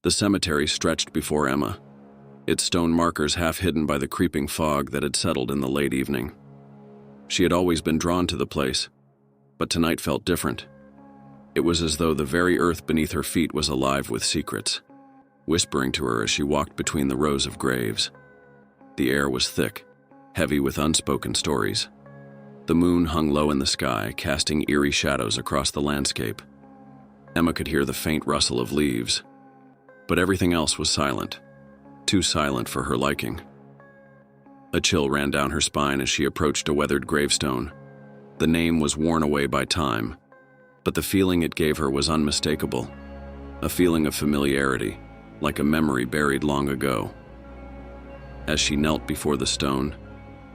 The cemetery stretched before Emma, its stone markers half hidden by the creeping fog that had settled in the late evening. She had always been drawn to the place, but tonight felt different. It was as though the very earth beneath her feet was alive with secrets, whispering to her as she walked between the rows of graves. The air was thick, heavy with unspoken stories. The moon hung low in the sky, casting eerie shadows across the landscape. Emma could hear the faint rustle of leaves, but everything else was silent, too silent for her liking. A chill ran down her spine as she approached a weathered gravestone. The name was worn away by time, but the feeling it gave her was unmistakable, a feeling of familiarity, like a memory buried long ago. As she knelt before the stone,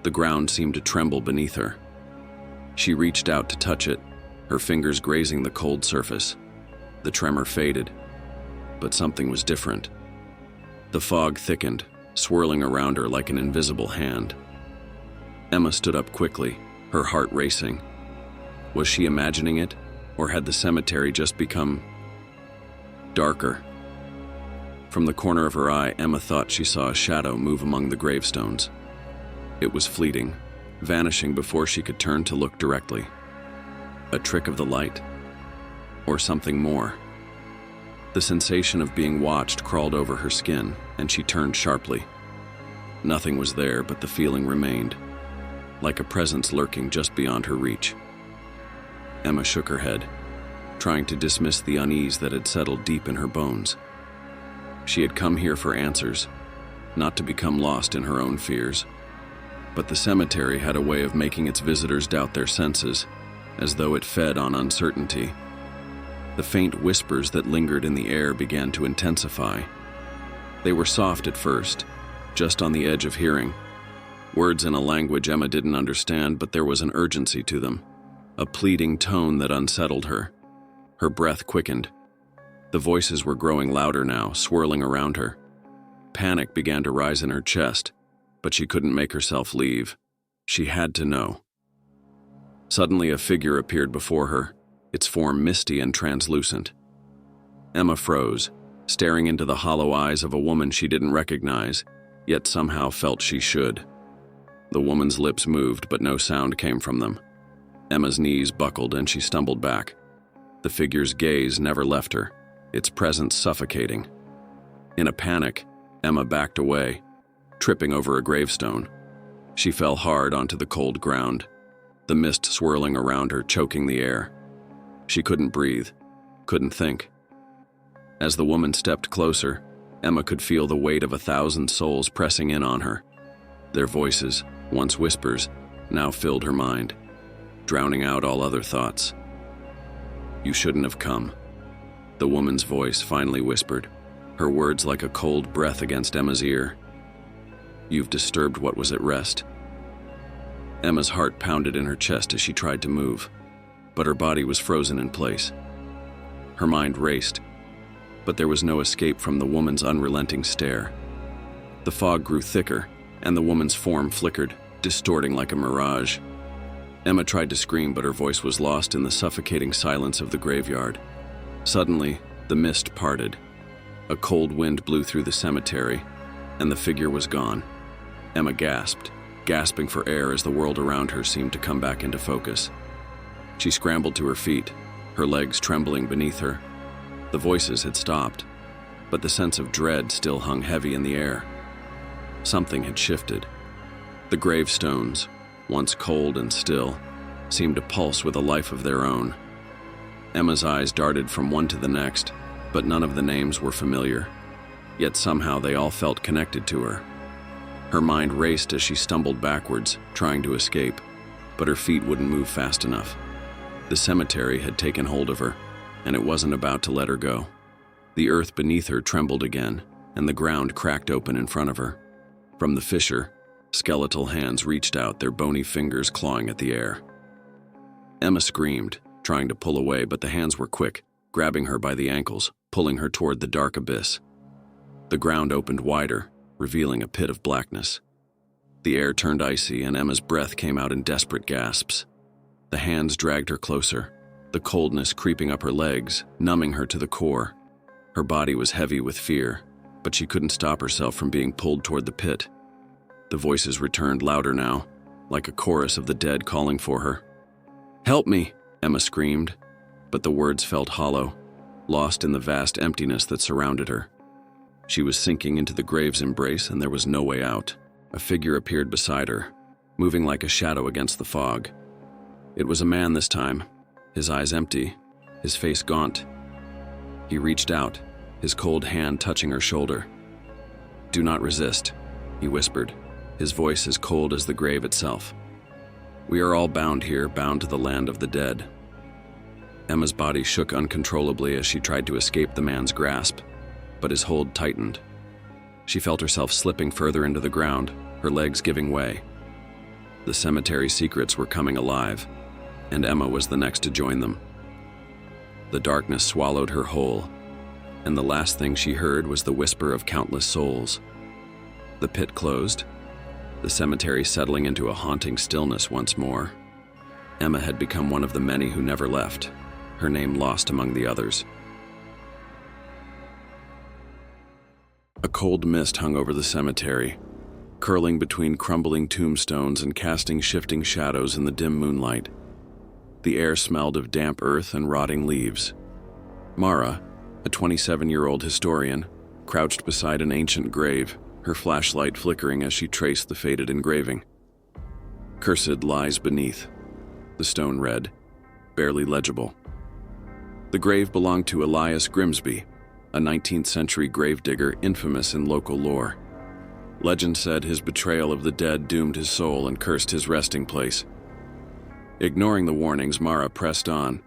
the ground seemed to tremble beneath her. She reached out to touch it, her fingers grazing the cold surface. The tremor faded, but something was different. The fog thickened, swirling around her like an invisible hand. Emma stood up quickly, her heart racing. Was she imagining it, or had the cemetery just become darker? From the corner of her eye, Emma thought she saw a shadow move among the gravestones. It was fleeting, vanishing before she could turn to look directly. A trick of the light, or something more. The sensation of being watched crawled over her skin, and she turned sharply. Nothing was there, but the feeling remained, like a presence lurking just beyond her reach. Emma shook her head, trying to dismiss the unease that had settled deep in her bones. She had come here for answers, not to become lost in her own fears. But the cemetery had a way of making its visitors doubt their senses, as though it fed on uncertainty. The faint whispers that lingered in the air began to intensify. They were soft at first, just on the edge of hearing. Words in a language Emma didn't understand, but there was an urgency to them, a pleading tone that unsettled her. Her breath quickened. The voices were growing louder now, swirling around her. Panic began to rise in her chest, but she couldn't make herself leave. She had to know. Suddenly, a figure appeared before her, its form misty and translucent. Emma froze, staring into the hollow eyes of a woman she didn't recognize, yet somehow felt she should. The woman's lips moved, but no sound came from them. Emma's knees buckled and she stumbled back. The figure's gaze never left her, its presence suffocating. In a panic, Emma backed away, tripping over a gravestone. She fell hard onto the cold ground, the mist swirling around her, choking the air. She couldn't breathe, couldn't think. As the woman stepped closer, Emma could feel the weight of 1,000 souls pressing in on her. Their voices, once whispers, now filled her mind, drowning out all other thoughts. "You shouldn't have come," the woman's voice finally whispered, her words like a cold breath against Emma's ear. "You've disturbed what was at rest." Emma's heart pounded in her chest as she tried to move, but her body was frozen in place. Her mind raced, but there was no escape from the woman's unrelenting stare. The fog grew thicker, and the woman's form flickered, distorting like a mirage. Emma tried to scream, but her voice was lost in the suffocating silence of the graveyard. Suddenly, the mist parted. A cold wind blew through the cemetery, and the figure was gone. Emma gasped, gasping for air as the world around her seemed to come back into focus. She scrambled to her feet, her legs trembling beneath her. The voices had stopped, but the sense of dread still hung heavy in the air. Something had shifted. The gravestones, once cold and still, seemed to pulse with a life of their own. Emma's eyes darted from one to the next, but none of the names were familiar. Yet somehow they all felt connected to her. Her mind raced as she stumbled backwards, trying to escape, but her feet wouldn't move fast enough. The cemetery had taken hold of her, and it wasn't about to let her go. The earth beneath her trembled again, and the ground cracked open in front of her. From the fissure, skeletal hands reached out, their bony fingers clawing at the air. Emma screamed, trying to pull away, but the hands were quick, grabbing her by the ankles, pulling her toward the dark abyss. The ground opened wider, revealing a pit of blackness. The air turned icy, and Emma's breath came out in desperate gasps. The hands dragged her closer, the coldness creeping up her legs, numbing her to the core. Her body was heavy with fear, but she couldn't stop herself from being pulled toward the pit. The voices returned louder now, like a chorus of the dead calling for her. "Help me!" Emma screamed, but the words felt hollow, lost in the vast emptiness that surrounded her. She was sinking into the grave's embrace, and there was no way out. A figure appeared beside her, moving like a shadow against the fog. It was a man this time, his eyes empty, his face gaunt. He reached out, his cold hand touching her shoulder. "Do not resist," he whispered, his voice as cold as the grave itself. "We are all bound here, bound to the land of the dead." Emma's body shook uncontrollably as she tried to escape the man's grasp, but his hold tightened. She felt herself slipping further into the ground, her legs giving way. The cemetery secrets were coming alive, and Emma was the next to join them. The darkness swallowed her whole, and the last thing she heard was the whisper of countless souls. The pit closed, the cemetery settling into a haunting stillness once more. Emma had become one of the many who never left, her name lost among the others. A cold mist hung over the cemetery, curling between crumbling tombstones and casting shifting shadows in the dim moonlight. The air smelled of damp earth and rotting leaves. Mara, a 27-year-old historian, crouched beside an ancient grave, her flashlight flickering as she traced the faded engraving. "Cursed lies beneath," the stone read, barely legible. The grave belonged to Elias Grimsby, a 19th-century gravedigger infamous in local lore. Legend said his betrayal of the dead doomed his soul and cursed his resting place. Ignoring the warnings, Mara pressed on.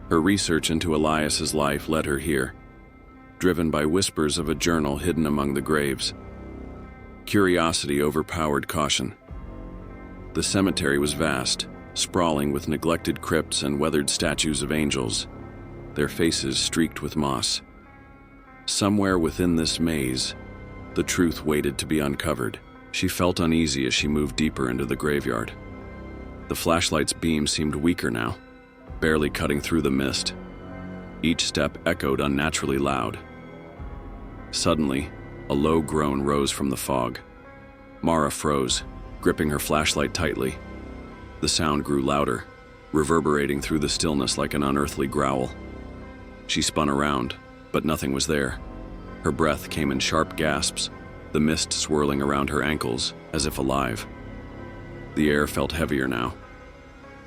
Her research into Elias's life led her here, driven by whispers of a journal hidden among the graves. Curiosity overpowered caution. The cemetery was vast, sprawling with neglected crypts and weathered statues of angels, their faces streaked with moss. Somewhere within this maze, the truth waited to be uncovered. She felt uneasy as she moved deeper into the graveyard. The flashlight's beam seemed weaker now, barely cutting through the mist. Each step echoed unnaturally loud. Suddenly, a low groan rose from the fog. Mara froze, gripping her flashlight tightly. The sound grew louder, reverberating through the stillness like an unearthly growl. She spun around, but nothing was there. Her breath came in sharp gasps, the mist swirling around her ankles, as if alive. The air felt heavier now.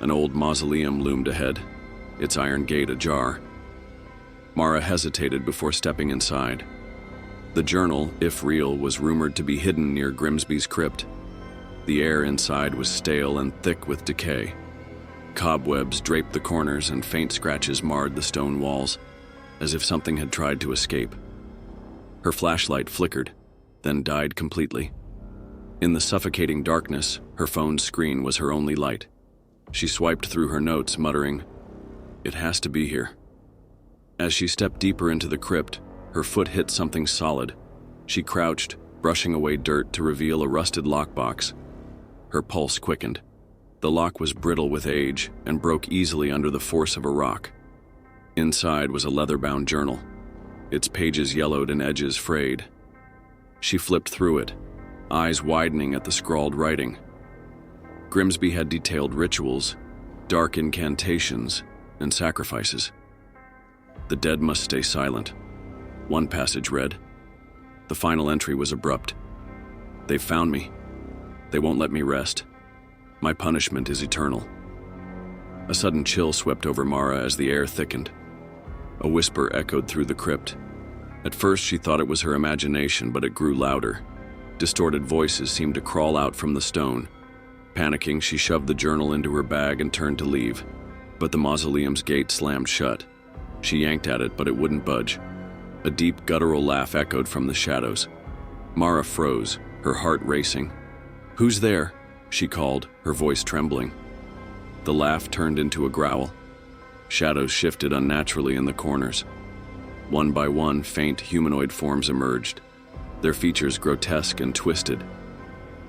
An old mausoleum loomed ahead, its iron gate ajar. Mara hesitated before stepping inside. The journal, if real, was rumored to be hidden near Grimsby's crypt. The air inside was stale and thick with decay. Cobwebs draped the corners and faint scratches marred the stone walls, as if something had tried to escape. Her flashlight flickered, then died completely. In the suffocating darkness, her phone's screen was her only light. She swiped through her notes, muttering, "It has to be here." As she stepped deeper into the crypt, her foot hit something solid. She crouched, brushing away dirt to reveal a rusted lockbox. Her pulse quickened. The lock was brittle with age and broke easily under the force of a rock. Inside was a leather-bound journal, its pages yellowed and edges frayed. She flipped through it, eyes widening at the scrawled writing. Grimsby had detailed rituals, dark incantations, and sacrifices. "The dead must stay silent," one passage read. The final entry was abrupt. "They've found me. They won't let me rest. My punishment is eternal." A sudden chill swept over Mara as the air thickened. A whisper echoed through the crypt. At first she thought it was her imagination, but it grew louder. Distorted voices seemed to crawl out from the stone. Panicking, she shoved the journal into her bag and turned to leave, but the mausoleum's gate slammed shut. She yanked at it, but it wouldn't budge. A deep, guttural laugh echoed from the shadows. Mara froze, her heart racing. "Who's there?" she called, her voice trembling. The laugh turned into a growl. Shadows shifted unnaturally in the corners. One by one, faint humanoid forms emerged, their features grotesque and twisted.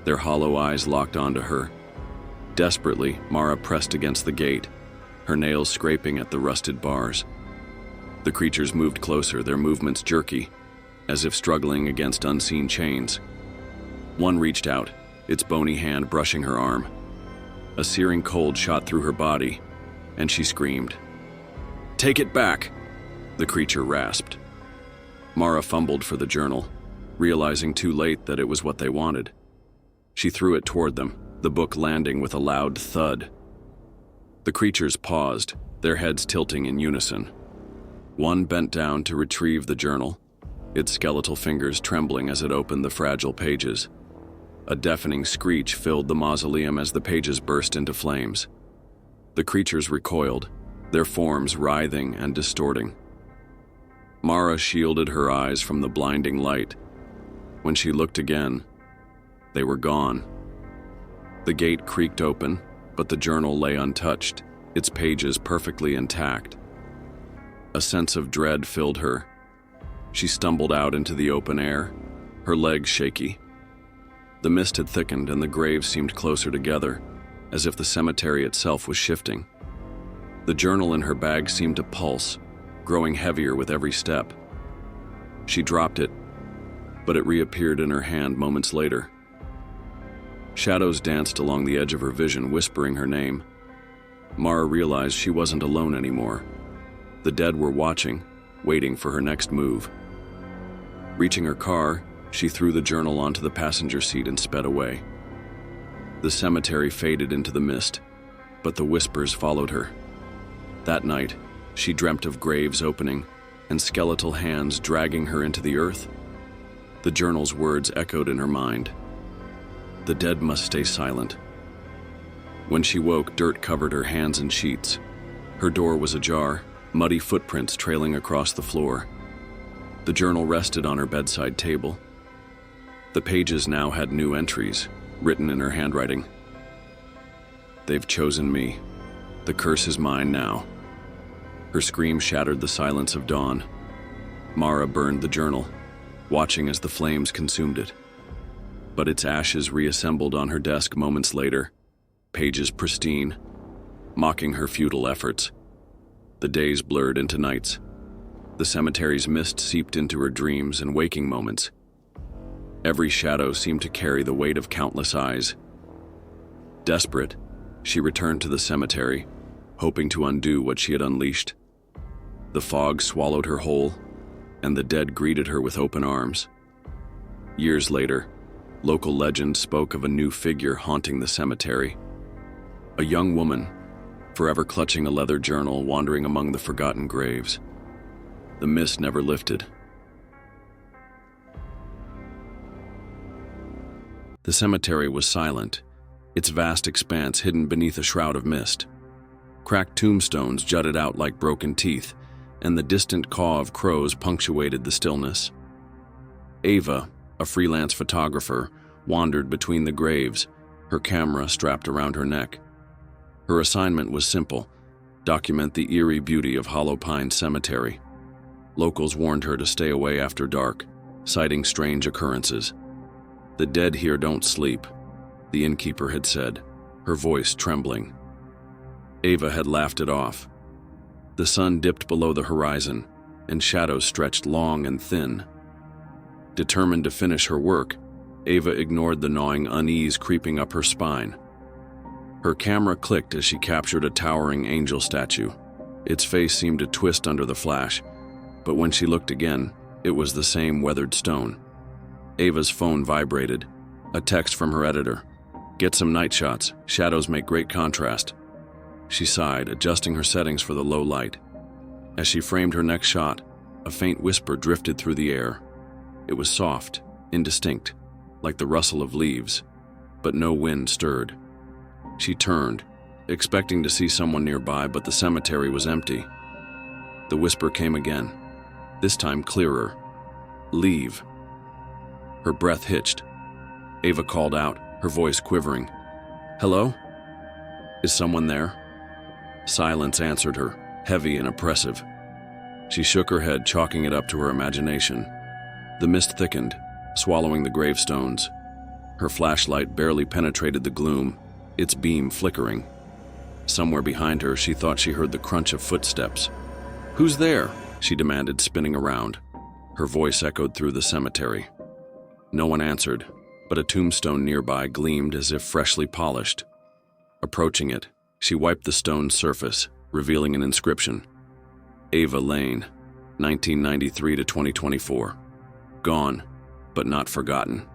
Their hollow eyes locked onto her. Desperately, Mara pressed against the gate, her nails scraping at the rusted bars. The creatures moved closer, their movements jerky, as if struggling against unseen chains. One reached out, its bony hand brushing her arm. A searing cold shot through her body, and she screamed. "Take it back!" the creature rasped. Mara fumbled for the journal, realizing too late that it was what they wanted. She threw it toward them, the book landing with a loud thud. The creatures paused, their heads tilting in unison. One bent down to retrieve the journal, its skeletal fingers trembling as it opened the fragile pages. A deafening screech filled the mausoleum as the pages burst into flames. The creatures recoiled, their forms writhing and distorting. Mara shielded her eyes from the blinding light. When she looked again, they were gone. The gate creaked open, but the journal lay untouched, its pages perfectly intact. A sense of dread filled her. She stumbled out into the open air, her legs shaky. The mist had thickened and the graves seemed closer together, as if the cemetery itself was shifting. The journal in her bag seemed to pulse, growing heavier with every step. She dropped it, but it reappeared in her hand moments later. Shadows danced along the edge of her vision, whispering her name. Mara realized she wasn't alone anymore. The dead were watching, waiting for her next move. Reaching her car, she threw the journal onto the passenger seat and sped away. The cemetery faded into the mist, but the whispers followed her. That night, she dreamt of graves opening and skeletal hands dragging her into the earth. The journal's words echoed in her mind. The dead must stay silent. When she woke, dirt covered her hands and sheets. Her door was ajar, muddy footprints trailing across the floor. The journal rested on her bedside table. The pages now had new entries, written in her handwriting. "They've chosen me. The curse is mine now." Her scream shattered the silence of dawn. Mara burned the journal, watching as the flames consumed it. But its ashes reassembled on her desk moments later, pages pristine, mocking her futile efforts. The days blurred into nights. The cemetery's mist seeped into her dreams and waking moments. Every shadow seemed to carry the weight of countless eyes. Desperate, she returned to the cemetery, hoping to undo what she had unleashed. The fog swallowed her whole, and the dead greeted her with open arms. Years later, local legend spoke of a new figure haunting the cemetery. A young woman, forever clutching a leather journal, wandering among the forgotten graves. The mist never lifted. The cemetery was silent, its vast expanse hidden beneath a shroud of mist. Cracked tombstones jutted out like broken teeth, and the distant caw of crows punctuated the stillness. Ava, a freelance photographer, wandered between the graves, her camera strapped around her neck. Her assignment was simple: document the eerie beauty of Hollow Pine Cemetery. Locals warned her to stay away after dark, citing strange occurrences. "The dead here don't sleep," the innkeeper had said, her voice trembling. Ava had laughed it off. The sun dipped below the horizon, and shadows stretched long and thin. Determined to finish her work, Ava ignored the gnawing unease creeping up her spine. Her camera clicked as she captured a towering angel statue. Its face seemed to twist under the flash, but when she looked again, it was the same weathered stone. Ava's phone vibrated. A text from her editor. "Get some night shots. Shadows make great contrast." She sighed, adjusting her settings for the low light. As she framed her next shot, a faint whisper drifted through the air. It was soft, indistinct, like the rustle of leaves, but no wind stirred. She turned, expecting to see someone nearby, but the cemetery was empty. The whisper came again, this time clearer. "Leave." Her breath hitched. Ava called out, her voice quivering. "Hello? Is someone there?" Silence answered her, heavy and oppressive. She shook her head, chalking it up to her imagination. The mist thickened, swallowing the gravestones. Her flashlight barely penetrated the gloom, its beam flickering. Somewhere behind her, she thought she heard the crunch of footsteps. "Who's there?" she demanded, spinning around. Her voice echoed through the cemetery. No one answered, but a tombstone nearby gleamed as if freshly polished. Approaching it, she wiped the stone's surface, revealing an inscription. Ava Lane, 1993 to 2024. Gone, but not forgotten.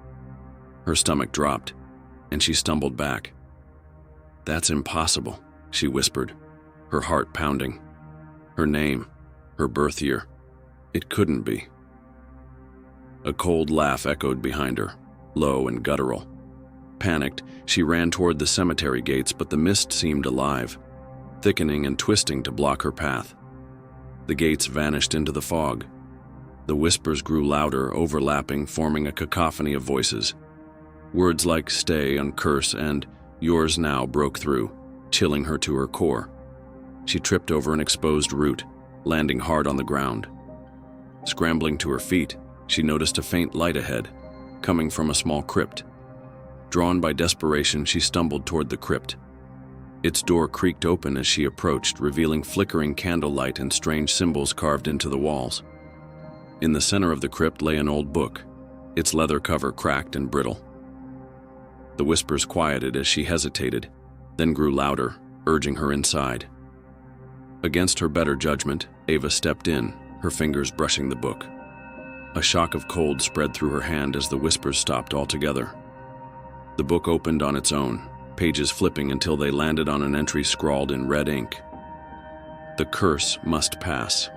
Her stomach dropped, and she stumbled back. That's impossible, she whispered, her heart pounding. Her name, her birth year. It couldn't be. A cold laugh echoed behind her, low and guttural. Panicked, she ran toward the cemetery gates, but the mist seemed alive, thickening and twisting to block her path. The gates vanished into the fog. The whispers grew louder, overlapping, forming a cacophony of voices. Words like stay and curse and yours now broke through, chilling her to her core. She tripped over an exposed root, landing hard on the ground. Scrambling to her feet, she noticed a faint light ahead, coming from a small crypt. Drawn by desperation, she stumbled toward the crypt. Its door creaked open as she approached, revealing flickering candlelight and strange symbols carved into the walls. In the center of the crypt lay an old book, its leather cover cracked and brittle. The whispers quieted as she hesitated, then grew louder, urging her inside. Against her better judgment, Ava stepped in, her fingers brushing the book. A shock of cold spread through her hand as the whispers stopped altogether. The book opened on its own, pages flipping until they landed on an entry scrawled in red ink. The curse must pass.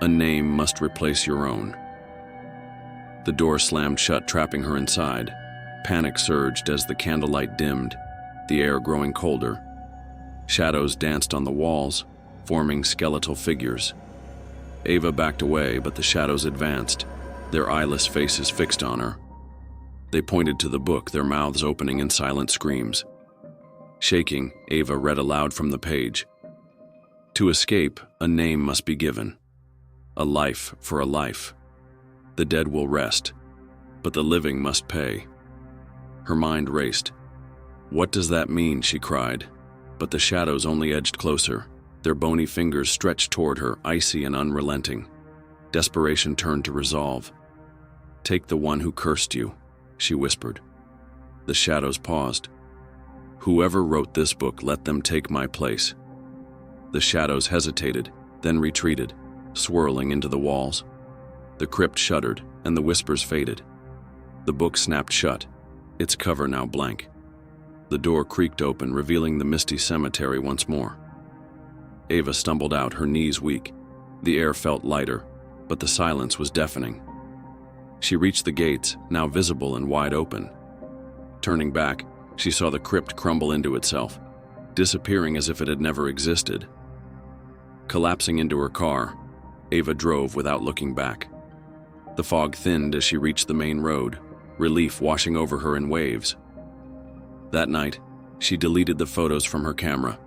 A name must replace your own. The door slammed shut, trapping her inside. Panic surged as the candlelight dimmed, the air growing colder. Shadows danced on the walls, forming skeletal figures. Ava backed away, but the shadows advanced, their eyeless faces fixed on her. They pointed to the book, their mouths opening in silent screams. Shaking, Ava read aloud from the page. To escape, a name must be given. A life for a life. The dead will rest, but the living must pay. Her mind raced. What does that mean? She cried, but the shadows only edged closer. Their bony fingers stretched toward her, icy and unrelenting. Desperation turned to resolve. Take the one who cursed you, she whispered. The shadows paused. Whoever wrote this book, let them take my place. The shadows hesitated, then retreated, swirling into the walls. The crypt shuddered, and the whispers faded. The book snapped shut, its cover now blank. The door creaked open, revealing the misty cemetery once more. Ava stumbled out, her knees weak. The air felt lighter, but the silence was deafening. She reached the gates, now visible and wide open. Turning back, she saw the crypt crumble into itself, disappearing as if it had never existed. Collapsing into her car, Ava drove without looking back. The fog thinned as she reached the main road, relief washing over her in waves. That night, she deleted the photos from her camera,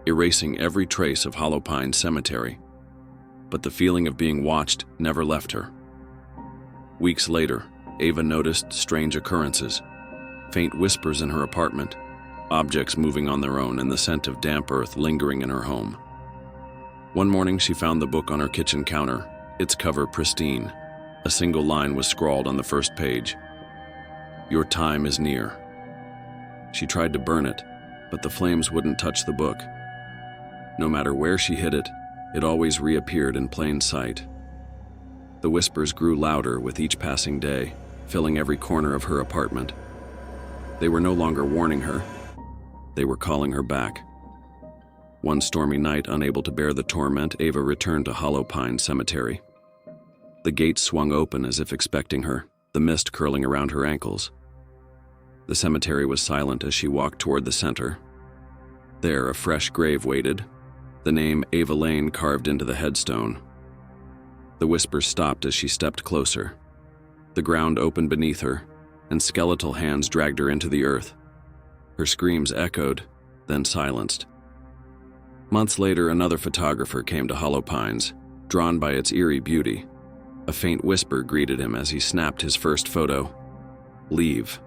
erasing every trace of Hollow Pine Cemetery. But the feeling of being watched never left her. Weeks later, Ava noticed strange occurrences, faint whispers in her apartment, objects moving on their own, and the scent of damp earth lingering in her home. One morning, she found the book on her kitchen counter, its cover pristine. A single line was scrawled on the first page. Your time is near. She tried to burn it, but the flames wouldn't touch the book. No matter where she hid it, it always reappeared in plain sight. The whispers grew louder with each passing day, filling every corner of her apartment. They were no longer warning her. They were calling her back. One stormy night, unable to bear the torment, Ava returned to Hollow Pine Cemetery. The gate swung open as if expecting her, the mist curling around her ankles. The cemetery was silent as she walked toward the center. There, a fresh grave waited, the name Ava Lane carved into the headstone. The whispers stopped as she stepped closer. The ground opened beneath her, and skeletal hands dragged her into the earth. Her screams echoed, then silenced. Months later, another photographer came to Hollow Pines, drawn by its eerie beauty. A faint whisper greeted him as he snapped his first photo. Leave.